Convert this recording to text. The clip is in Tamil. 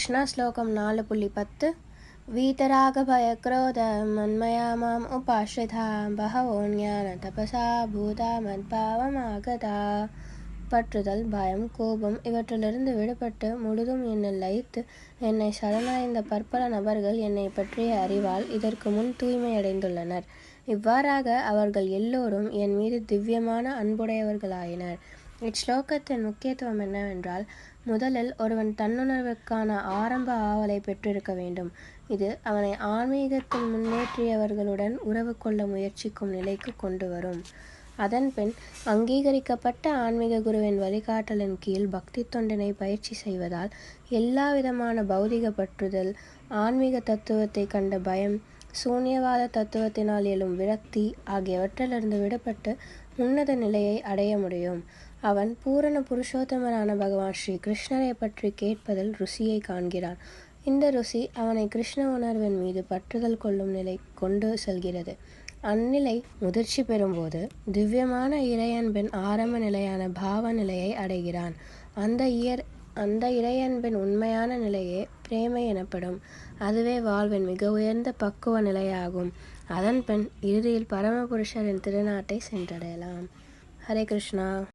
கிருஷ்ணா ஸ்லோகம் 4.10 வீதராகபயக்ரோத மன்மயா மாம் உபாஸ்ரிதா பஹவோ ஞான தபசா பூதா மத்பாவமாகதா. பற்றுதல், பயம், கோபம் இவற்றிலிருந்து விடுபட்டு முழுதும் என்னில் லயித்து என்னை சரணடைந்த பற்பல நபர்கள் என்னை பற்றிய அறிவால் இதற்கு முன் தூய்மையடைந்துள்ளனர். இவ்வாறாக அவர்கள் எல்லோரும் என் மீது திவ்யமான அன்புடையவர்களாயினர். இச்லோகத்தின் முக்கியத்துவம் என்னவென்றால், முதலில் ஒருவன் தன்னுணர்வுக்கான ஆரம்ப ஆவலை பெற்றிருக்க வேண்டும். இது அவனை ஆன்மீகத்தில் முன்னேற்றியவர்களுடன் உறவு கொள்ள முயற்சிக்கும் நிலைக்கு கொண்டு வரும். அதன்பின் அங்கீகரிக்கப்பட்ட ஆன்மீக குருவின் வழிகாட்டலின் கீழ் பக்தி தொண்டினை பயிற்சி செய்வதால் எல்லா விதமான பௌதிக பற்றுதல், ஆன்மீக தத்துவத்தை கண்ட பயம், சூன்யவாத தத்துவத்தினால் எழும் விரக்தி ஆகியவற்றிலிருந்து விடுபட்டு உன்னத நிலையை அடைய முடியும். அவன் பூரண புருஷோத்தமரான பகவான் ஸ்ரீ கிருஷ்ணரை பற்றி கேட்பதில் ருசியை காண்கிறான். இந்த ருசி அவனை கிருஷ்ண உணர்வின் மீது பற்றுதல் கொள்ளும் நிலை கொண்டு செல்கிறது. அந்நிலை முதிர்ச்சி பெறும்போது திவ்யமான இறையன்பின் ஆரம்ப நிலையான பாவ நிலையை அடைகிறான். அந்த இறையன்பின் உண்மையான நிலையே பிரேமை எனப்படும். அதுவே வாழ்வின் மிக உயர்ந்த பக்குவ நிலையாகும். அதன்பின் இறுதியில் பரமபுருஷரின் திருநாட்டை சென்றடையலாம். ஹரே கிருஷ்ணா.